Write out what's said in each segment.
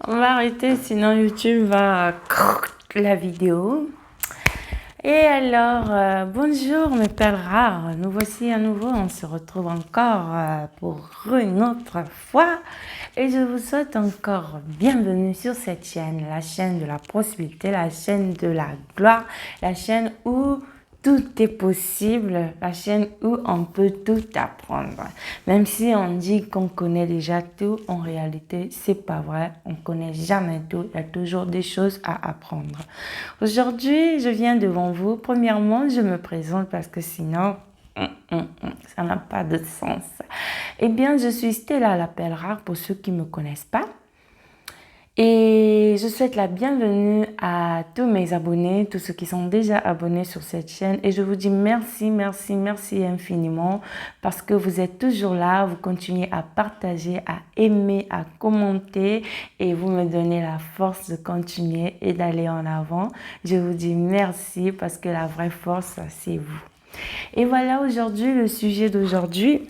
On va arrêter, sinon YouTube va la vidéo. Et alors, bonjour mes perles rares. Nous voici à nouveau, on se retrouve encore pour une autre fois. Et je vous souhaite encore bienvenue sur cette chaîne, la chaîne de la possibilité, la chaîne de la gloire, la chaîne où tout est possible, la chaîne où on peut tout apprendre. Même si on dit qu'on connaît déjà tout, en réalité, c'est pas vrai. On connaît jamais tout. Il y a toujours des choses à apprendre. Aujourd'hui, je viens devant vous. Premièrement, je me présente parce que sinon, ça n'a pas de sens. Eh bien, je suis Stella la Perle Rare pour ceux qui ne me connaissent pas. Et je souhaite la bienvenue à tous mes abonnés, tous ceux qui sont déjà abonnés sur cette chaîne. Et je vous dis merci, merci, merci infiniment parce que vous êtes toujours là, vous continuez à partager, à aimer, à commenter et vous me donnez la force de continuer et d'aller en avant. Je vous dis merci parce que la vraie force, c'est vous. Et voilà aujourd'hui le sujet d'aujourd'hui.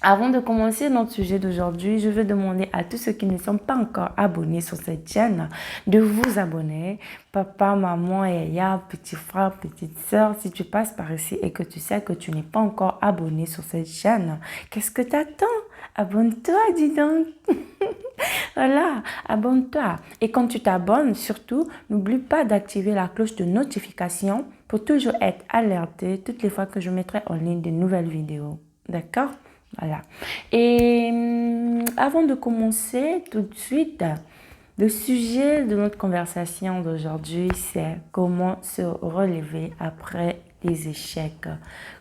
Avant de commencer notre sujet d'aujourd'hui, je veux demander à tous ceux qui ne sont pas encore abonnés sur cette chaîne de vous abonner. Papa, maman, yaya, petit frère, petite soeur, si tu passes par ici et que tu sais que tu n'es pas encore abonné sur cette chaîne, qu'est-ce que tu attends? Abonne-toi, dis donc. Voilà, abonne-toi. Et quand tu t'abonnes, surtout, n'oublie pas d'activer la cloche de notification pour toujours être alerté toutes les fois que je mettrai en ligne de nouvelles vidéos. D'accord? Voilà. Et avant de commencer tout de suite, le sujet de notre conversation d'aujourd'hui, c'est comment se relever après les échecs.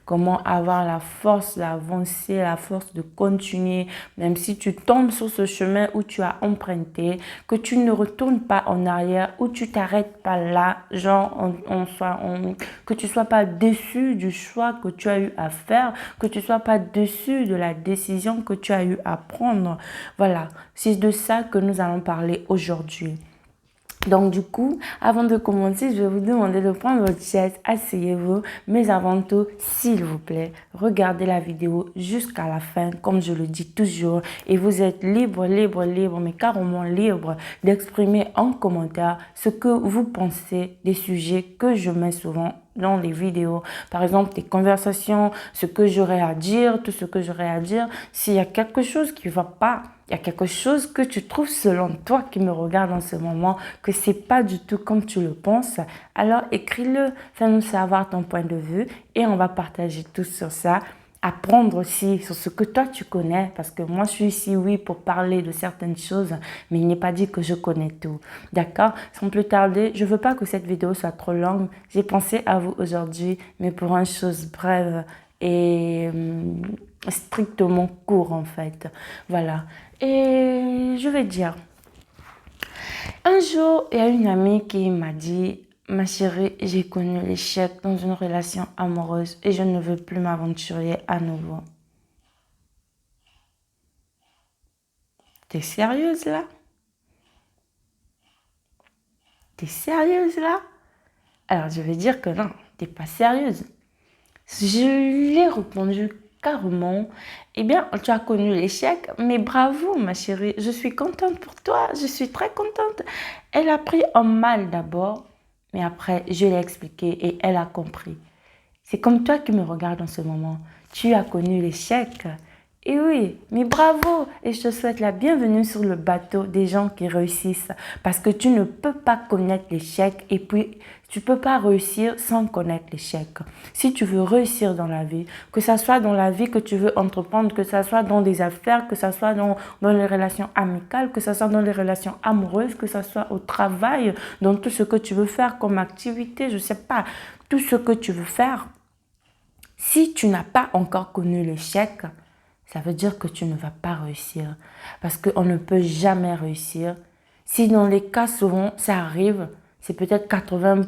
Comment avoir la force d'avancer, la force de continuer, même si tu tombes sur ce chemin où tu as emprunté, que tu ne retournes pas en arrière, où tu t'arrêtes pas là, genre que tu sois pas déçu du choix que tu as eu à faire, que tu sois pas déçu de la décision que tu as eu à prendre. Voilà, c'est de ça que nous allons parler aujourd'hui. Donc du coup, avant de commencer, je vais vous demander de prendre votre chaise, asseyez-vous, mais avant tout, s'il vous plaît, regardez la vidéo jusqu'à la fin, comme je le dis toujours, et vous êtes libre, mais carrément libre d'exprimer en commentaire ce que vous pensez des sujets que je mets souvent dans les vidéos. Par exemple, des conversations, ce que j'aurais à dire, tout ce que j'aurais à dire. S'il y a quelque chose qui ne va pas, il y a quelque chose que tu trouves selon toi qui me regarde en ce moment, que c'est pas du tout comme tu le penses, alors écris-le, fais-nous savoir ton point de vue et on va partager tout sur ça. Apprendre aussi sur ce que toi tu connais, parce que moi je suis ici, oui, pour parler de certaines choses, mais il n'est pas dit que je connais tout. D'accord? Sans plus tarder, je veux pas que cette vidéo soit trop longue. J'ai pensé à vous aujourd'hui, mais pour une chose brève et strictement court en fait. Voilà. Et je vais dire, un jour, il y a une amie qui m'a dit, ma chérie, j'ai connu l'échec dans une relation amoureuse et je ne veux plus m'aventurer à nouveau. T'es sérieuse là? T'es sérieuse là? Alors je vais dire que non, t'es pas sérieuse. Je lui ai répondu carrément, eh bien, tu as connu l'échec, mais bravo ma chérie, je suis contente pour toi, je suis très contente. Elle a pris en mal d'abord, mais après, je l'ai expliqué et elle a compris. C'est comme toi qui me regardes en ce moment. Tu as connu l'échec. Et oui, mais bravo! Et je te souhaite la bienvenue sur le bateau des gens qui réussissent. Parce que tu ne peux pas connaître l'échec et puis tu ne peux pas réussir sans connaître l'échec. Si tu veux réussir dans la vie, que ce soit dans la vie que tu veux entreprendre, que ce soit dans des affaires, que ce soit dans les relations amicales, que ce soit dans les relations amoureuses, que ce soit au travail, dans tout ce que tu veux faire comme activité, je ne sais pas, tout ce que tu veux faire, si tu n'as pas encore connu l'échec, ça veut dire que tu ne vas pas réussir. Parce qu'on ne peut jamais réussir. Si dans les cas souvent, ça arrive, c'est peut-être 80,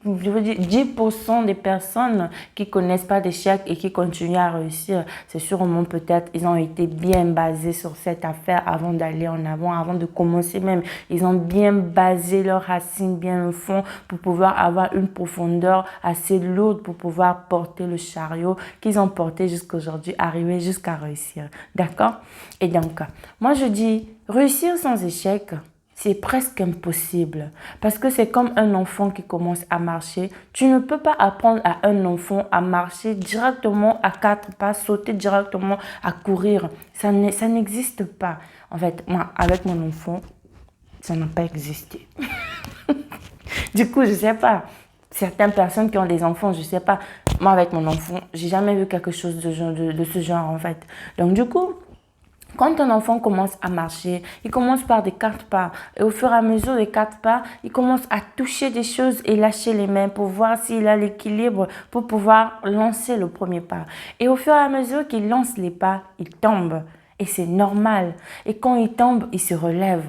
je veux dire 10% des personnes qui ne connaissent pas d'échec et qui continuent à réussir. C'est sûrement peut-être, ils ont été bien basés sur cette affaire avant d'aller en avant, avant de commencer même. Ils ont bien basé leurs racines bien au fond pour pouvoir avoir une profondeur assez lourde pour pouvoir porter le chariot qu'ils ont porté jusqu'à aujourd'hui, arriver jusqu'à réussir. D'accord? Et donc, moi je dis, réussir sans échec, c'est presque impossible. Parce que c'est comme un enfant qui commence à marcher. Tu ne peux pas apprendre à un enfant à marcher directement à 4 pas, sauter directement à courir. Ça n'existe pas. En fait, moi, avec mon enfant, ça n'a pas existé. Du coup, je sais pas. Certaines personnes qui ont des enfants, je sais pas. Moi, avec mon enfant, j'ai jamais vu quelque chose de ce genre, en fait. Donc, du coup, quand un enfant commence à marcher, il commence par des 4 pas. Et au fur et à mesure des 4 pas, il commence à toucher des choses et lâcher les mains pour voir s'il a l'équilibre pour pouvoir lancer le premier pas. Et au fur et à mesure qu'il lance les pas, il tombe. Et c'est normal. Et quand il tombe, il se relève.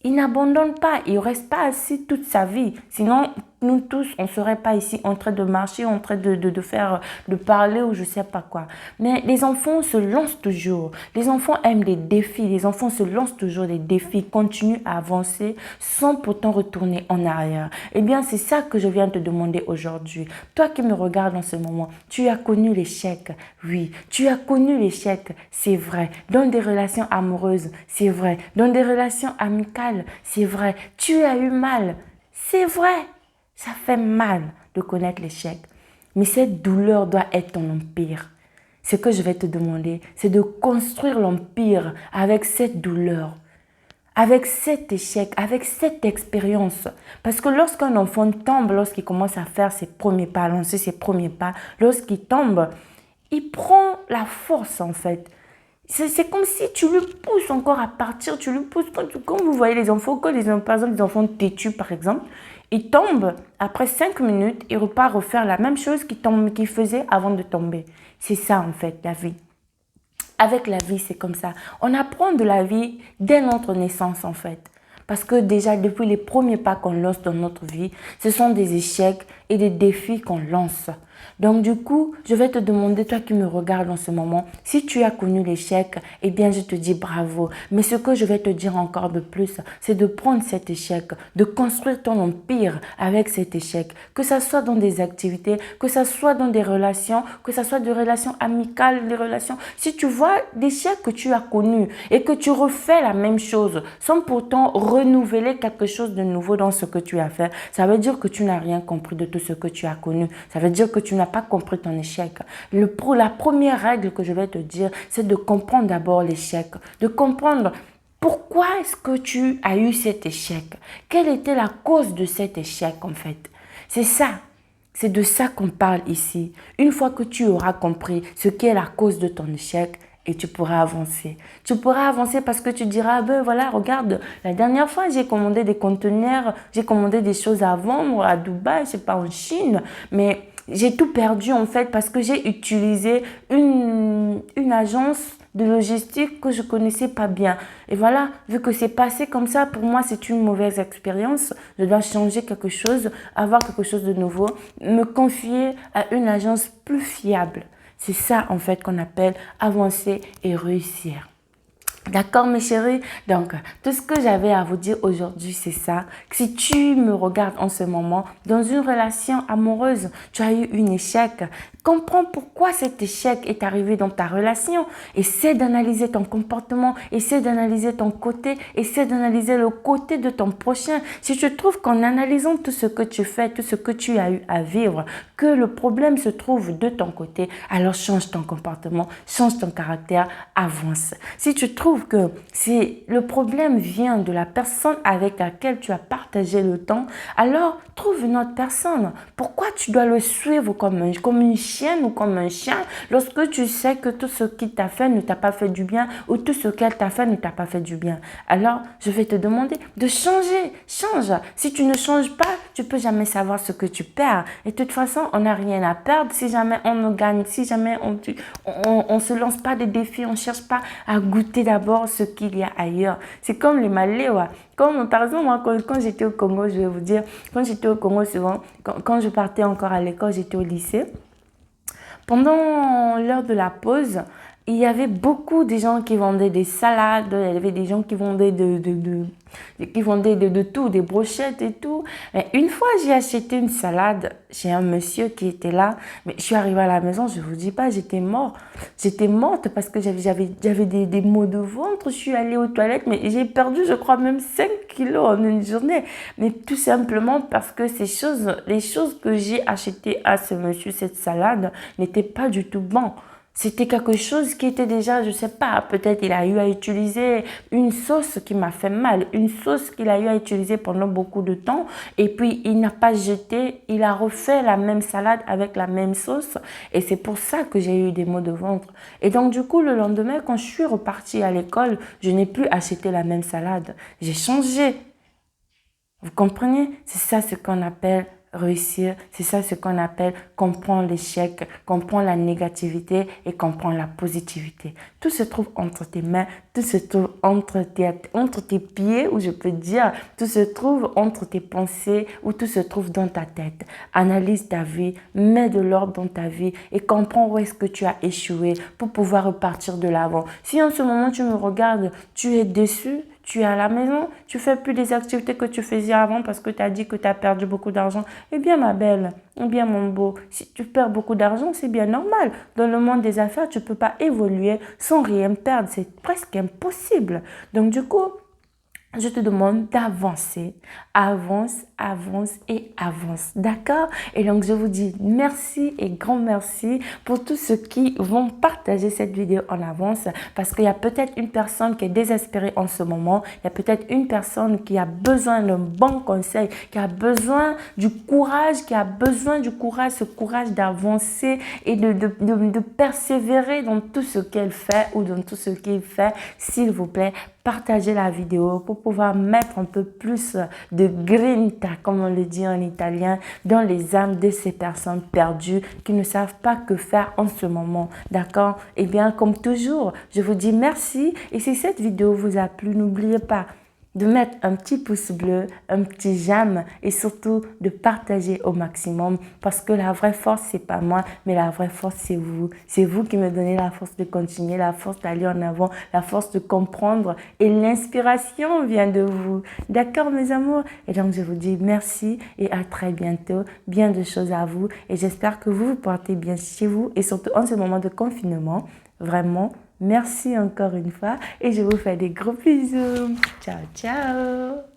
Il n'abandonne pas, il ne reste pas assis toute sa vie. Sinon, nous tous, on ne serait pas ici en train de marcher, en train de faire, de parler ou je ne sais pas quoi. Mais les enfants se lancent toujours. Les enfants aiment les défis. Les enfants se lancent toujours des défis, continuent à avancer sans pourtant retourner en arrière. Eh bien, c'est ça que je viens te demander aujourd'hui. Toi qui me regardes en ce moment, tu as connu l'échec. Oui, tu as connu l'échec, c'est vrai. Dans des relations amoureuses, c'est vrai. Dans des relations amicales, c'est vrai. Tu as eu mal, c'est vrai. Ça fait mal de connaître l'échec. Mais cette douleur doit être ton empire. Ce que je vais te demander, c'est de construire l'empire avec cette douleur, avec cet échec, avec cette expérience. Parce que lorsqu'un enfant tombe, lorsqu'il commence à faire ses premiers pas, à lancer ses premiers pas, lorsqu'il tombe, il prend la force en fait. C'est comme si tu le pousses encore à partir, tu le pousses. Quand vous voyez les enfants, par exemple, les enfants têtus par exemple, ils tombent, après 5 minutes, ils repartent refaire la même chose qu'ils faisaient avant de tomber. C'est ça en fait la vie. Avec la vie, c'est comme ça. On apprend de la vie dès notre naissance en fait. Parce que déjà, depuis les premiers pas qu'on lance dans notre vie, ce sont des échecs et des défis qu'on lance. Donc du coup, je vais te demander, toi qui me regardes en ce moment, si tu as connu l'échec, eh bien je te dis bravo. Mais ce que je vais te dire encore de plus, c'est de prendre cet échec, de construire ton empire avec cet échec. Que ça soit dans des activités, que ça soit dans des relations, que ça soit des relations amicales, des relations... Si tu vois l'échec que tu as connu et que tu refais la même chose sans pourtant renouveler quelque chose de nouveau dans ce que tu as fait, ça veut dire que tu n'as rien compris de tout ce que tu as connu. Ça veut dire que tu n'as pas compris ton échec. La première règle que je vais te dire, c'est de comprendre d'abord l'échec, de comprendre pourquoi est-ce que tu as eu cet échec. Quelle était la cause de cet échec en fait? C'est ça. C'est de ça qu'on parle ici. Une fois que tu auras compris ce qui est la cause de ton échec, et tu pourras avancer. Tu pourras avancer parce que tu diras, ben voilà, regarde, la dernière fois, j'ai commandé des conteneurs, j'ai commandé des choses à vendre à Dubaï, c'est pas en Chine, mais j'ai tout perdu en fait parce que j'ai utilisé une agence de logistique que je connaissais pas bien. Et voilà, vu que c'est passé comme ça, pour moi, c'est une mauvaise expérience. Je dois changer quelque chose, avoir quelque chose de nouveau, me confier à une agence plus fiable. C'est ça, en fait, qu'on appelle avancer et réussir. D'accord, mes chéris? Donc, tout ce que j'avais à vous dire aujourd'hui, c'est ça. Que si tu me regardes en ce moment, dans une relation amoureuse, tu as eu un échec, comprends pourquoi cet échec est arrivé dans ta relation. Essaie d'analyser ton comportement, essaie d'analyser ton côté, essaie d'analyser le côté de ton prochain. Si tu trouves qu'en analysant tout ce que tu fais, tout ce que tu as eu à vivre, que le problème se trouve de ton côté, alors change ton comportement, change ton caractère, avance. Si tu trouves que si le problème vient de la personne avec laquelle tu as partagé le temps, alors trouve une autre personne. Pourquoi tu dois le suivre comme une chienne ou comme un chien lorsque tu sais que tout ce qu'il t'a fait ne t'a pas fait du bien ou tout ce qu'elle t'a fait ne t'a pas fait du bien? Alors, je vais te demander de changer. Change. Si tu ne changes pas, tu peux jamais savoir ce que tu perds. Et de toute façon, on n'a rien à perdre si jamais on ne gagne, si jamais on se lance pas des défis, on cherche pas à goûter d'abord ce qu'il y a ailleurs. C'est comme les Maléwa. Comme par exemple, moi, quand j'étais au Congo, je vais vous dire, quand j'étais au Congo, souvent, quand je partais encore à l'école, j'étais au lycée. Pendant l'heure de la pause, il y avait beaucoup de gens qui vendaient des salades, il y avait des gens qui vendaient de tout, des brochettes et tout. Mais une fois, j'ai acheté une salade chez un monsieur qui était là. Mais je suis arrivée à la maison, je ne vous dis pas, j'étais morte. J'étais morte parce que j'avais des maux de ventre. Je suis allée aux toilettes, mais j'ai perdu, je crois, même 5 kilos en une journée. Mais tout simplement parce que les choses que j'ai achetées à ce monsieur, cette salade, n'étaient pas du tout bonnes. C'était quelque chose qui était déjà, je sais pas, peut-être il a eu à utiliser une sauce qui m'a fait mal, une sauce qu'il a eu à utiliser pendant beaucoup de temps et puis il n'a pas jeté, il a refait la même salade avec la même sauce et c'est pour ça que j'ai eu des maux de ventre. Et donc du coup, le lendemain, quand je suis repartie à l'école, je n'ai plus acheté la même salade. J'ai changé. Vous comprenez? C'est ça ce qu'on appelle réussir, c'est ça ce qu'on appelle comprendre l'échec, comprendre la négativité et comprendre la positivité. Tout se trouve entre tes mains, tout se trouve entre tes pieds, ou je peux dire, tout se trouve entre tes pensées, ou tout se trouve dans ta tête. Analyse ta vie, mets de l'ordre dans ta vie et comprends où est-ce que tu as échoué pour pouvoir repartir de l'avant. Si en ce moment tu me regardes, tu es déçu, tu es à la maison, tu fais plus les activités que tu faisais avant parce que tu as dit que tu as perdu beaucoup d'argent. Eh bien, ma belle, eh bien, mon beau, si tu perds beaucoup d'argent, c'est bien normal. Dans le monde des affaires, tu ne peux pas évoluer sans rien perdre. C'est presque impossible. Donc, du coup, je te demande d'avancer, avance, avance et avance, d'accord? Et donc, je vous dis merci et grand merci pour tous ceux qui vont partager cette vidéo en avance parce qu'il y a peut-être une personne qui est désespérée en ce moment, il y a peut-être une personne qui a besoin d'un bon conseil, qui a besoin du courage, ce courage d'avancer et de persévérer dans tout ce qu'elle fait ou dans tout ce qu'il fait, s'il vous plaît. Partagez la vidéo pour pouvoir mettre un peu plus de grinta, comme on le dit en italien, dans les âmes de ces personnes perdues qui ne savent pas que faire en ce moment. D'accord? Eh bien, comme toujours, je vous dis merci. Et si cette vidéo vous a plu, n'oubliez pas de mettre un petit pouce bleu, un petit j'aime et surtout de partager au maximum parce que la vraie force, c'est pas moi, mais la vraie force, c'est vous. C'est vous qui me donnez la force de continuer, la force d'aller en avant, la force de comprendre et l'inspiration vient de vous. D'accord, mes amours? Et donc, je vous dis merci et à très bientôt. Bien de choses à vous et j'espère que vous vous portez bien chez vous et surtout en ce moment de confinement. Vraiment, merci encore une fois et je vous fais des gros bisous. Ciao, ciao.